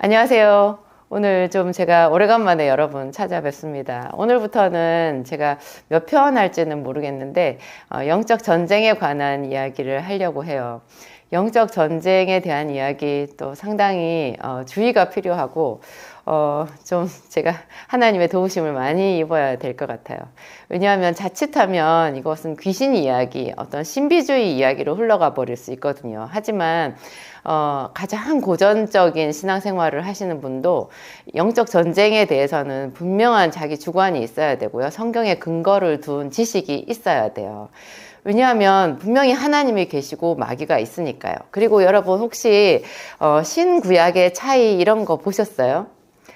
안녕하세요. 오늘 좀 제가 오래간만에 여러분 찾아뵙습니다. 오늘부터는 제가 몇 편 할지는 모르겠는데 영적 전쟁에 관한 이야기를 하려고 해요. 영적 전쟁에 대한 이야기 또 상당히 주의가 필요하고 좀 제가 하나님의 도우심을 많이 입어야 될 것 같아요. 왜냐하면 자칫하면 이것은 귀신 이야기, 어떤 신비주의 이야기로 흘러가 버릴 수 있거든요. 하지만 가장 고전적인 신앙생활을 하시는 분도 영적 전쟁에 대해서는 분명한 자기 주관이 있어야 되고요. 성경에 근거를 둔 지식이 있어야 돼요. 왜냐하면 분명히 하나님이 계시고 마귀가 있으니까요. 그리고 여러분 혹시 신구약의 차이 이런 거 보셨어요?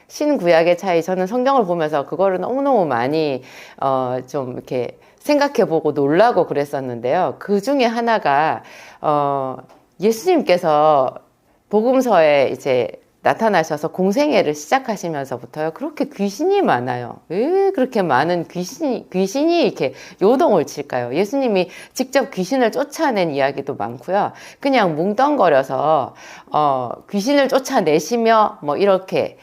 신구약의 차이, 저는 성경을 보면서 그거를 너무너무 많이 좀 이렇게 생각해보고 놀라고 그랬었는데요. 그 중에 하나가 예수님께서 복음서에 이제 나타나셔서 공생애를 시작하시면서부터요, 그렇게 귀신이 많아요. 왜 그렇게 많은 귀신이 이렇게 요동을 칠까요? 예수님이 직접 귀신을 쫓아낸 이야기도 많고요. 그냥 뭉덩거려서, 귀신을 쫓아내시며 뭐 이렇게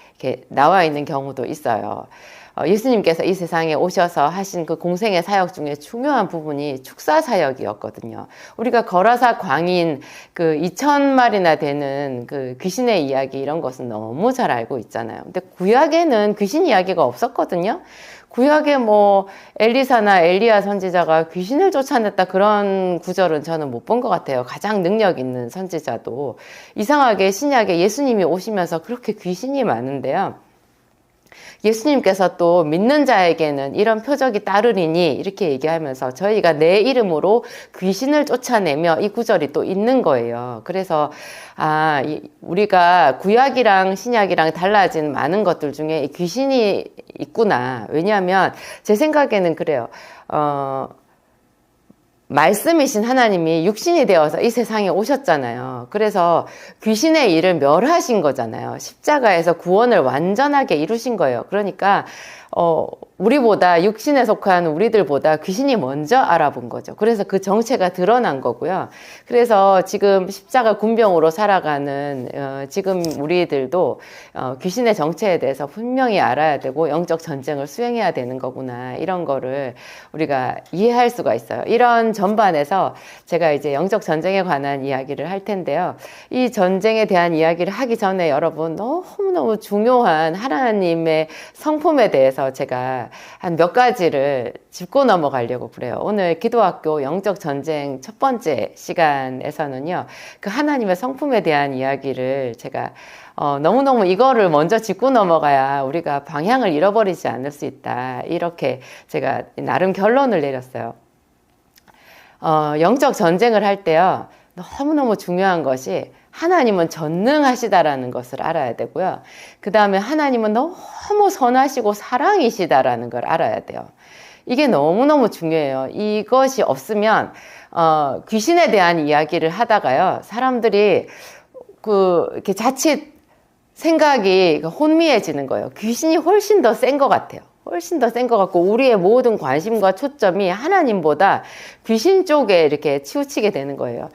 나와 있는 경우도 있어요. 예수님께서 이 세상에 오셔서 하신 그 공생의 사역 중에 중요한 부분이 축사 사역이었거든요. 우리가 거라사 광인 그 2,000마리나 되는 그 귀신의 이야기 이런 것은 너무 잘 알고 있잖아요. 근데 구약에는 귀신 이야기가 없었거든요. 구약에 뭐 엘리사나 엘리야 선지자가 귀신을 쫓아냈다 그런 구절은 저는 못 본 것 같아요. 가장 능력 있는 선지자도. 이상하게 신약에 예수님이 오시면서 그렇게 귀신이 많은데요. 예수님께서 또 믿는 자에게는 이런 표적이 따르리니 이렇게 얘기하면서 저희가 내 이름으로 귀신을 쫓아내며 이 구절이 또 있는 거예요. 그래서 우리가 구약이랑 신약이랑 달라진 많은 것들 중에 귀신이 있구나. 왜냐하면 제 생각에는 그래요. 말씀이신 하나님이 육신이 되어서 이 세상에 오셨잖아요. 그래서 귀신의 일을 멸하신 거잖아요. 십자가에서 구원을 완전하게 이루신 거예요. 그러니까 우리보다 육신에 속한 우리들보다 귀신이 먼저 알아본 거죠. 그래서 그 정체가 드러난 거고요. 그래서 지금 십자가 군병으로 살아가는 지금 우리들도 귀신의 정체에 대해서 분명히 알아야 되고 영적 전쟁을 수행해야 되는 거구나, 이런 거를 우리가 이해할 수가 있어요. 이런 전반에서 제가 이제 영적 전쟁에 관한 이야기를 할 텐데요. 이 전쟁에 대한 이야기를 하기 전에 여러분 너무너무 중요한 하나님의 성품에 대해서 제가 한 몇 가지를 짚고 넘어가려고 그래요. 오늘 기도학교 영적 전쟁 첫 번째 시간에서는요, 그 하나님의 성품에 대한 이야기를 제가 너무너무 이거를 먼저 짚고 넘어가야 우리가 방향을 잃어버리지 않을 수 있다, 이렇게 제가 나름 결론을 내렸어요. 영적 전쟁을 할 때요, 너무너무 중요한 것이 하나님은 전능하시다라는 것을 알아야 되고요. 그 다음에 하나님은 너무 선하시고 사랑이시다라는 걸 알아야 돼요. 이게 너무너무 중요해요. 이것이 없으면 귀신에 대한 이야기를 하다가요, 사람들이 이렇게 자칫 생각이 혼미해지는 거예요. 귀신이 훨씬 더 센 것 같아요. 훨씬 더 센 것 같고, 우리의 모든 관심과 초점이 하나님보다 귀신 쪽에 이렇게 치우치게 되는 거예요.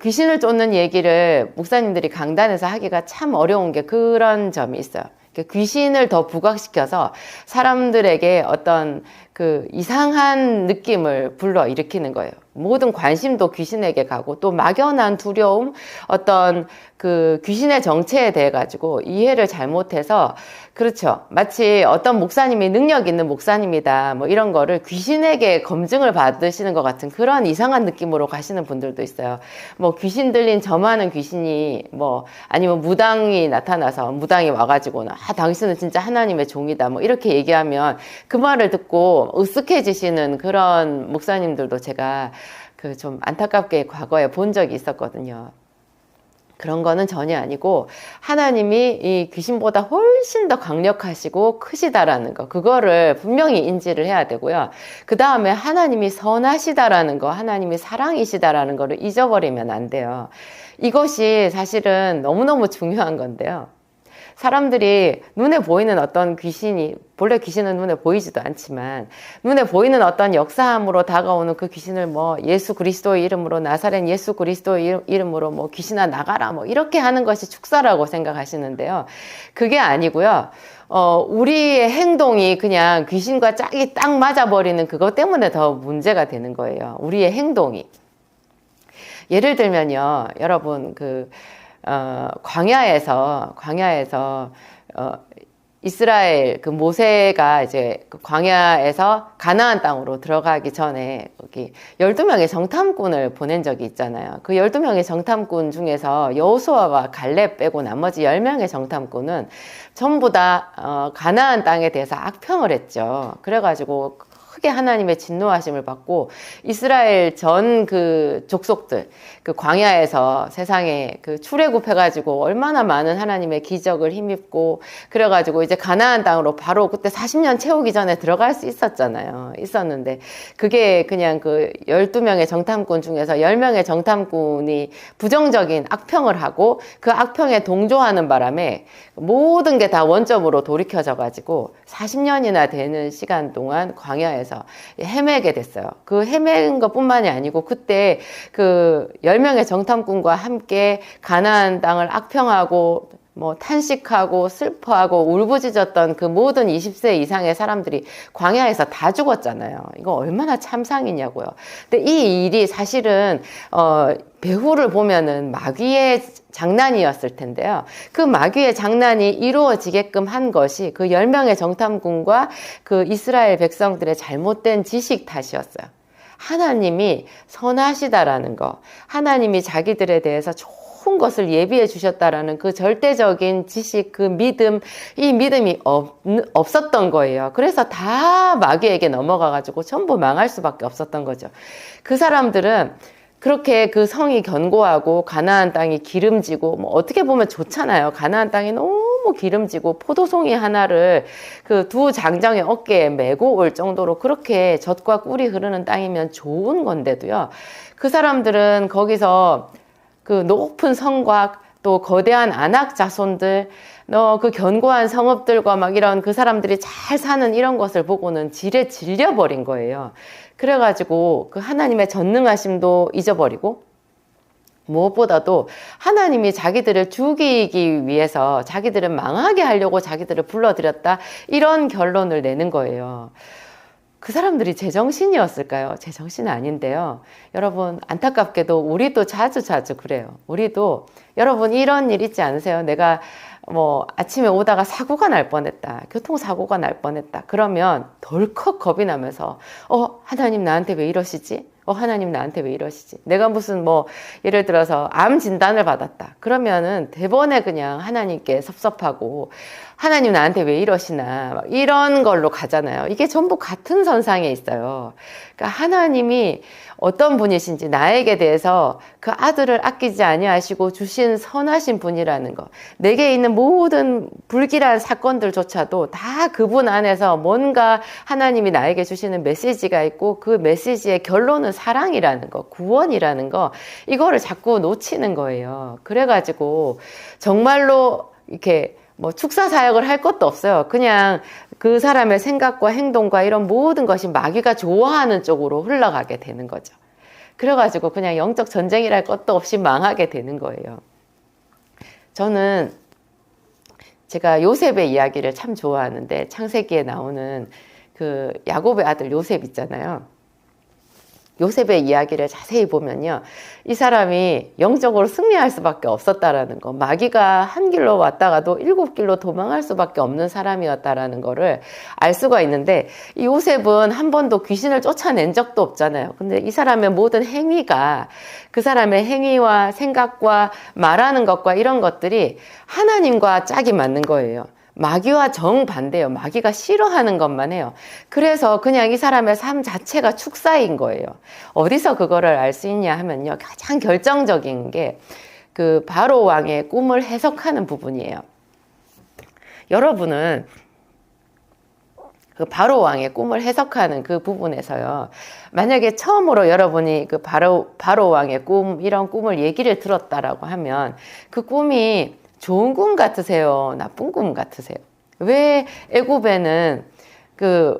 귀신을 쫓는 얘기를 목사님들이 강단에서 하기가 참 어려운 게 그런 점이 있어요. 귀신을 더 부각시켜서 사람들에게 어떤 그 이상한 느낌을 불러일으키는 거예요. 모든 관심도 귀신에게 가고, 또 막연한 두려움, 어떤 그 귀신의 정체에 대해 가지고 이해를 잘못해서, 그렇죠, 마치 어떤 목사님이 능력 있는 목사님이다 뭐 이런 거를 귀신에게 검증을 받으시는 것 같은 그런 이상한 느낌으로 가시는 분들도 있어요. 뭐 귀신 들린 저만한 귀신이 뭐 아니면 무당이 나타나서 무당이 와가지고는 당신은 진짜 하나님의 종이다 뭐 이렇게 얘기하면 그 말을 듣고 으쓱해지시는 그런 목사님들도 제가 그 좀 안타깝게 과거에 본 적이 있었거든요. 그런 거는 전혀 아니고 하나님이 이 귀신보다 훨씬 더 강력하시고 크시다라는 거, 그거를 분명히 인지를 해야 되고요. 그 다음에 하나님이 선하시다라는 거, 하나님이 사랑이시다라는 거를 잊어버리면 안 돼요. 이것이 사실은 너무너무 중요한 건데요. 사람들이 눈에 보이는 어떤 귀신이, 본래 귀신은 눈에 보이지도 않지만 눈에 보이는 어떤 역사함으로 다가오는 그 귀신을 뭐 예수 그리스도의 이름으로, 나사렛 예수 그리스도의 이름으로 뭐 귀신아 나가라 뭐 이렇게 하는 것이 축사라고 생각하시는데요. 그게 아니고요. 우리의 행동이 그냥 귀신과 짝이 딱 맞아버리는 그것 때문에 더 문제가 되는 거예요. 우리의 행동이. 예를 들면요, 여러분, 광야에서, 이스라엘 모세가 이제 광야에서 가나안 땅으로 들어가기 전에 거기 12명의 정탐꾼을 보낸 적이 있잖아요. 그 12명의 정탐꾼 중에서 여호수아와 갈렙 빼고 나머지 10명의 정탐꾼은 전부 다 가나안 땅에 대해서 악평을 했죠. 그래가지고 크게 하나님의 진노하심을 받고 이스라엘 전 족속들, 광야에서 세상에 출애굽해가지고 얼마나 많은 하나님의 기적을 힘입고 그래가지고 이제 가나안 땅으로 바로 그때 40년 채우기 전에 들어갈 수 있었는데 그게 그냥 12명의 정탐꾼 중에서 10명의 정탐꾼이 부정적인 악평을 하고 그 악평에 동조하는 바람에 모든 게 다 원점으로 돌이켜져가지고 40년이나 되는 시간 동안 광야에서 헤매게 됐어요. 그 헤맨 것뿐만이 아니고 그때 10명의 정탐꾼과 함께 가나안 땅을 악평하고 뭐 탄식하고 슬퍼하고 울부짖었던 그 모든 20세 이상의 사람들이 광야에서 다 죽었잖아요. 이거 얼마나 참상이냐고요. 근데 이 일이 사실은 배후를 보면은 마귀의 장난이었을 텐데요. 그 마귀의 장난이 이루어지게끔 한 것이 그 10명의 정탐꾼과 그 이스라엘 백성들의 잘못된 지식 탓이었어요. 하나님이 선하시다라는 거, 하나님이 자기들에 대해서 좋은 것을 예비해 주셨다라는 그 절대적인 지식, 그 믿음, 이 믿음이 없었던 거예요. 그래서 다 마귀에게 넘어가가지고 전부 망할 수밖에 없었던 거죠. 그 사람들은 그렇게 그 성이 견고하고 가나안 땅이 기름지고 뭐 어떻게 보면 좋잖아요. 가나안 땅이 너무 기름지고 포도송이 하나를 그 두 장정의 어깨에 메고 올 정도로 그렇게 젖과 꿀이 흐르는 땅이면 좋은 건데도요. 그 사람들은 거기서 그 높은 성곽 또 거대한 안악 자손들 그 견고한 성읍들과 막 이런 그 사람들이 잘 사는 이런 것을 보고는 지레 질려버린 거예요. 그래가지고 그 하나님의 전능하심도 잊어버리고 무엇보다도 하나님이 자기들을 죽이기 위해서 자기들을 망하게 하려고 자기들을 불러들였다 이런 결론을 내는 거예요. 그 사람들이 제정신이었을까요? 제정신은 아닌데요. 여러분 안타깝게도 우리도 자주 그래요. 우리도 여러분 이런 일 있지 않으세요? 내가 뭐 아침에 오다가 사고가 날 뻔했다. 교통사고가 날 뻔했다. 그러면 덜컥 겁이 나면서 하나님 나한테 왜 이러시지? 하나님 나한테 왜 이러시지? 내가 무슨 뭐 예를 들어서 암 진단을 받았다. 그러면은 대번에 그냥 하나님께 섭섭하고 하나님 나한테 왜 이러시나 막 이런 걸로 가잖아요. 이게 전부 같은 선상에 있어요. 그러니까 하나님이 어떤 분이신지 나에게 대해서 그 아들을 아끼지 아니하시고 주신 선하신 분이라는 거, 내게 있는 모든 불길한 사건들조차도 다 그분 안에서 뭔가 하나님이 나에게 주시는 메시지가 있고 그 메시지의 결론은 사랑이라는 거, 구원이라는 거, 이거를 자꾸 놓치는 거예요. 그래가지고 정말로 이렇게 뭐 축사 사역을 할 것도 없어요. 그냥 그 사람의 생각과 행동과 이런 모든 것이 마귀가 좋아하는 쪽으로 흘러가게 되는 거죠. 그래가지고 그냥 영적 전쟁이랄 것도 없이 망하게 되는 거예요. 저는 제가 요셉의 이야기를 참 좋아하는데 창세기에 나오는 그 야곱의 아들 요셉 있잖아요. 요셉의 이야기를 자세히 보면요. 이 사람이 영적으로 승리할 수밖에 없었다라는 거. 마귀가 한 길로 왔다가도 7길로 도망할 수밖에 없는 사람이었다라는 거를 알 수가 있는데 이 요셉은 한 번도 귀신을 쫓아낸 적도 없잖아요. 근데 이 사람의 모든 행위가 그 사람의 행위와 생각과 말하는 것과 이런 것들이 하나님과 짝이 맞는 거예요. 마귀와 정반대예요. 마귀가 싫어하는 것만 해요. 그래서 그냥 이 사람의 삶 자체가 축사인 거예요. 어디서 그거를 알 수 있냐 하면요. 가장 결정적인 게 그 바로 왕의 꿈을 해석하는 부분이에요. 여러분은 그 바로 왕의 꿈을 해석하는 그 부분에서요. 만약에 처음으로 여러분이 그 바로 왕의 꿈, 이런 꿈을 얘기를 들었다라고 하면 그 꿈이 좋은 꿈 같으세요? 나쁜 꿈 같으세요? 왜 애굽에는 그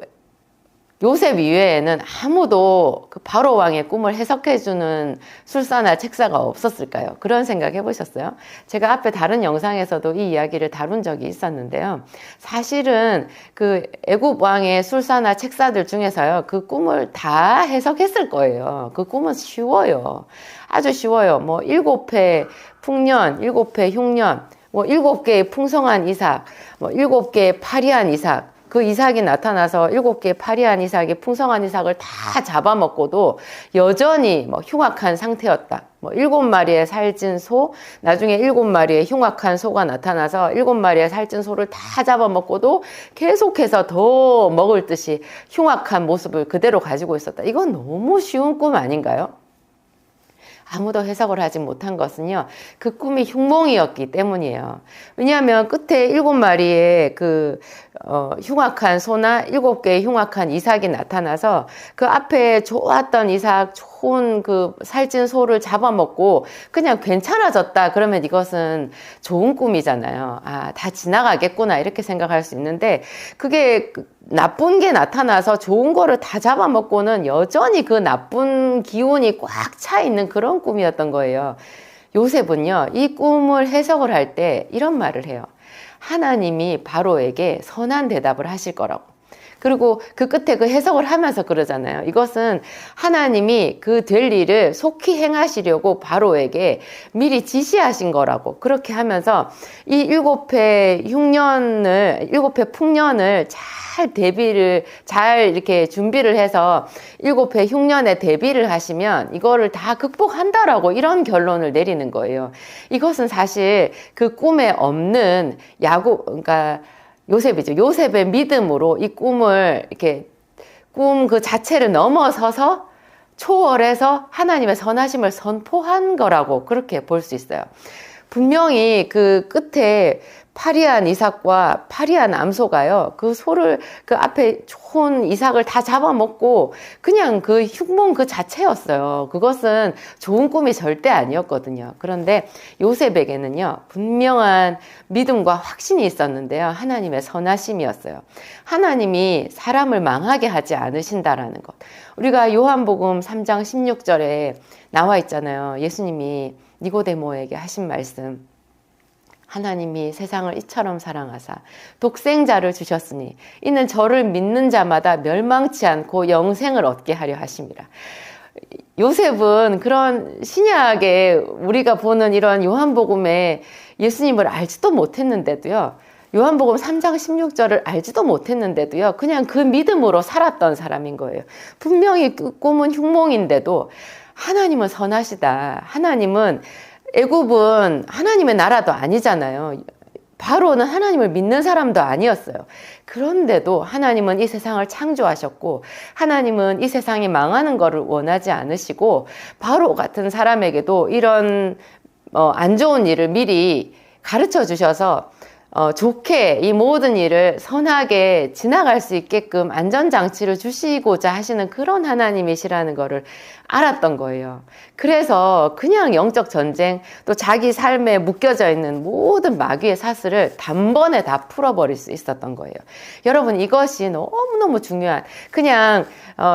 요셉 이외에는 아무도 그 바로 왕의 꿈을 해석해주는 술사나 책사가 없었을까요? 그런 생각 해보셨어요? 제가 앞에 다른 영상에서도 이 이야기를 다룬 적이 있었는데요. 사실은 그 애굽 왕의 술사나 책사들 중에서요, 그 꿈을 다 해석했을 거예요. 그 꿈은 쉬워요. 아주 쉬워요. 뭐 7회 풍년, 7회 흉년, 뭐 7개의 풍성한 이삭, 뭐 7개의 파리한 이삭, 그 이삭이 나타나서 7개의 파리한 이삭이 풍성한 이삭을 다 잡아먹고도 여전히 뭐 흉악한 상태였다. 뭐 7마리의 살찐 소, 나중에 7마리의 흉악한 소가 나타나서 7마리의 살찐 소를 다 잡아먹고도 계속해서 더 먹을 듯이 흉악한 모습을 그대로 가지고 있었다. 이건 너무 쉬운 꿈 아닌가요? 아무도 해석을 하지 못한 것은요, 그 꿈이 흉몽이었기 때문이에요. 왜냐하면 끝에 7마리의 흉악한 소나 7개의 흉악한 이삭이 나타나서 그 앞에 좋았던 이삭, 좋은 그 살찐 소를 잡아먹고 그냥 괜찮아졌다. 그러면 이것은 좋은 꿈이잖아요. 아, 다 지나가겠구나. 이렇게 생각할 수 있는데, 그게 나쁜 게 나타나서 좋은 거를 다 잡아먹고는 여전히 그 나쁜 기운이 꽉 차 있는 그런 꿈이었던 거예요. 요셉은요, 이 꿈을 해석을 할 때 이런 말을 해요. 하나님이 바로에게 선한 대답을 하실 거라고. 그리고 그 끝에 그 해석을 하면서 그러잖아요. 이것은 하나님이 그 될 일을 속히 행하시려고 바로에게 미리 지시하신 거라고. 그렇게 하면서 이 7회 흉년을, 7회 풍년을 잘 이렇게 준비를 해서 7회 흉년에 대비를 하시면 이거를 다 극복한다라고 이런 결론을 내리는 거예요. 이것은 사실 그 꿈에 없는 그러니까 요셉이죠. 요셉의 믿음으로 이 꿈을 이렇게 꿈 그 자체를 넘어서서 초월해서 하나님의 선하심을 선포한 거라고 그렇게 볼 수 있어요. 분명히 그 끝에 파리한 이삭과 파리한 암소가요, 그 소를 그 앞에 좋은 이삭을 다 잡아먹고 그냥 그 흉몽 그 자체였어요. 그것은 좋은 꿈이 절대 아니었거든요. 그런데 요셉에게는요, 분명한 믿음과 확신이 있었는데요, 하나님의 선하심이었어요. 하나님이 사람을 망하게 하지 않으신다라는 것. 우리가 요한복음 3장 16절에 나와 있잖아요. 예수님이 니고데모에게 하신 말씀. 하나님이 세상을 이처럼 사랑하사 독생자를 주셨으니 이는 저를 믿는 자마다 멸망치 않고 영생을 얻게 하려 하심이라. 요셉은 그런 신약에 우리가 보는 이런 요한복음에 예수님을 알지도 못했는데도요, 요한복음 3장 16절을 알지도 못했는데도요, 그냥 그 믿음으로 살았던 사람인 거예요. 분명히 그 꿈은 흉몽인데도 하나님은 선하시다. 하나님은, 애굽은 하나님의 나라도 아니잖아요. 바로는 하나님을 믿는 사람도 아니었어요. 그런데도 하나님은 이 세상을 창조하셨고, 하나님은 이 세상이 망하는 것을 원하지 않으시고, 바로 같은 사람에게도 이런 안 좋은 일을 미리 가르쳐 주셔서 좋게 이 모든 일을 선하게 지나갈 수 있게끔 안전장치를 주시고자 하시는 그런 하나님이시라는 거를 알았던 거예요. 그래서 그냥 영적 전쟁, 또 자기 삶에 묶여져 있는 모든 마귀의 사슬을 단번에 다 풀어버릴 수 있었던 거예요. 여러분, 이것이 너무너무 중요한, 그냥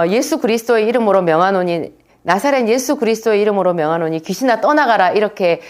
예수 그리스도의 이름으로 명하노니, 나사렛 예수 그리스도의 이름으로 명하노니 귀신아 떠나가라, 이렇게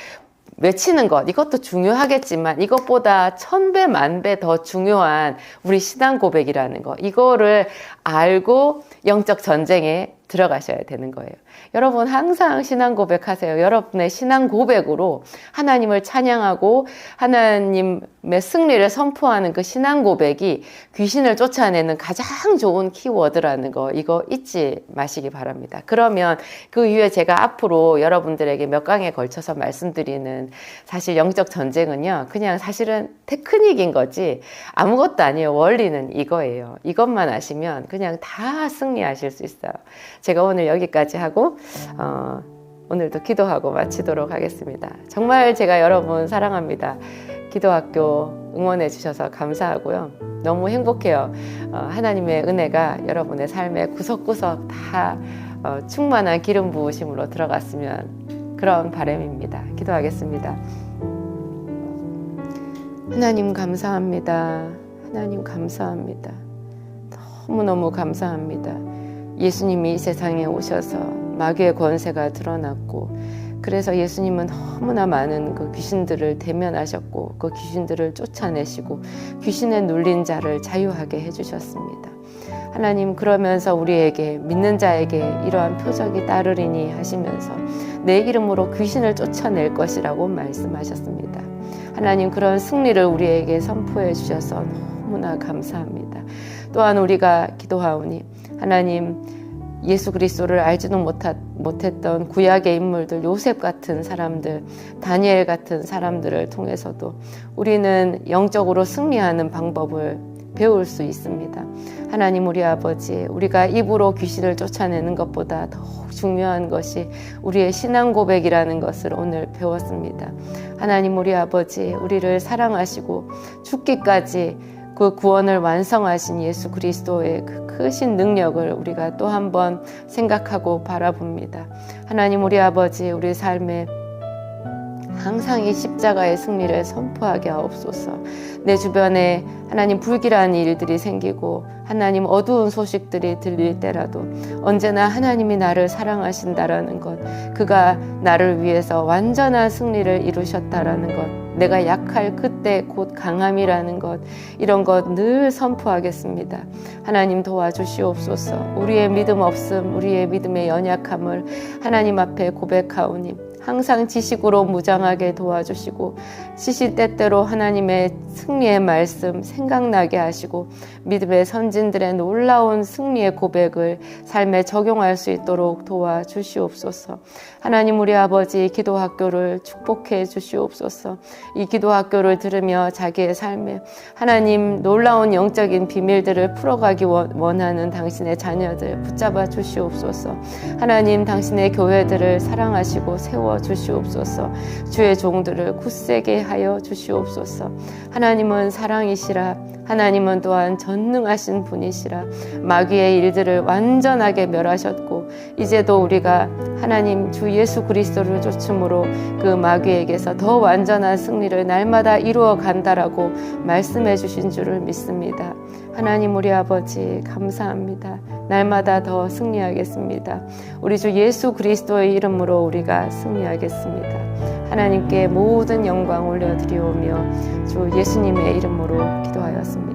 외치는 것, 이것도 중요하겠지만 이것보다 1000배, 10,000배 더 중요한 우리 신앙 고백이라는 거, 이거를 알고 영적 전쟁에 들어가셔야 되는 거예요. 여러분, 항상 신앙 고백하세요. 여러분의 신앙 고백으로 하나님을 찬양하고 하나님의 승리를 선포하는 그 신앙 고백이 귀신을 쫓아내는 가장 좋은 키워드라는 거, 이거 잊지 마시기 바랍니다. 그러면 그 이후에 제가 앞으로 여러분들에게 몇 강에 걸쳐서 말씀드리는 사실 영적 전쟁은요, 그냥 사실은 테크닉인 거지 아무것도 아니에요. 원리는 이거예요. 이것만 아시면 그냥 다 승리하실 수 있어요. 제가 오늘 여기까지 하고 오늘도 기도하고 마치도록 하겠습니다. 정말 제가 여러분 사랑합니다. 기도학교 응원해 주셔서 감사하고요. 너무 행복해요. 하나님의 은혜가 여러분의 삶의 구석구석 다 충만한 기름 부으심으로 들어갔으면 그런 바람입니다. 기도하겠습니다. 하나님 감사합니다. 하나님 감사합니다. 너무너무 감사합니다. 예수님이 이 세상에 오셔서 마귀의 권세가 드러났고, 그래서 예수님은 너무나 많은 그 귀신들을 대면하셨고, 그 귀신들을 쫓아내시고 귀신에 눌린 자를 자유하게 해주셨습니다. 하나님, 그러면서 우리에게, 믿는 자에게 이러한 표적이 따르리니 하시면서 내 이름으로 귀신을 쫓아낼 것이라고 말씀하셨습니다. 하나님, 그런 승리를 우리에게 선포해 주셔서 너무나 감사합니다. 또한 우리가 기도하오니 하나님, 예수 그리스도를 알지도 못했던 구약의 인물들, 요셉 같은 사람들, 다니엘 같은 사람들을 통해서도 우리는 영적으로 승리하는 방법을 배울 수 있습니다. 하나님, 우리 아버지, 우리가 입으로 귀신을 쫓아내는 것보다 더욱 중요한 것이 우리의 신앙 고백이라는 것을 오늘 배웠습니다. 하나님, 우리 아버지, 우리를 사랑하시고 죽기까지 그 구원을 완성하신 예수 그리스도의 그 크신 능력을 우리가 또 한 번 생각하고 바라봅니다. 하나님, 우리 아버지, 우리 삶에 항상 이 십자가의 승리를 선포하게 하옵소서. 내 주변에 하나님 불길한 일들이 생기고 하나님 어두운 소식들이 들릴 때라도 언제나 하나님이 나를 사랑하신다라는 것, 그가 나를 위해서 완전한 승리를 이루셨다라는 것, 내가 약할 그때 곧 강함이라는 것, 이런 것 늘 선포하겠습니다. 하나님 도와주시옵소서. 우리의 믿음 없음, 우리의 믿음의 연약함을 하나님 앞에 고백하오니 항상 지식으로 무장하게 도와주시고 시시때때로 하나님의 승리의 말씀 생각나게 하시고 믿음의 선진들의 놀라운 승리의 고백을 삶에 적용할 수 있도록 도와주시옵소서. 하나님, 우리 아버지, 기도학교를 축복해 주시옵소서. 이 기도학교를 들으며 자기의 삶에 하나님 놀라운 영적인 비밀들을 풀어가기 원하는 당신의 자녀들 붙잡아 주시옵소서. 하나님, 당신의 교회들을 사랑하시고 세워 주시옵소서. 주의 종들을 굳세게 하여 주시옵소서. 하나님은 사랑이시라. 하나님은 또한 전능하신 분이시라. 마귀의 일들을 완전하게 멸하셨고 이제도 우리가 하나님 주 예수 그리스도를 쫓음으로 그 마귀에게서 더 완전한 승리를 날마다 이루어 간다라고 말씀해 주신 줄을 믿습니다. 하나님, 우리 아버지 감사합니다. 날마다 더 승리하겠습니다. 우리 주 예수 그리스도의 이름으로 우리가 승리하겠습니다. 하나님께 모든 영광 올려드리오며 주 예수님의 이름으로 기도하였습니다.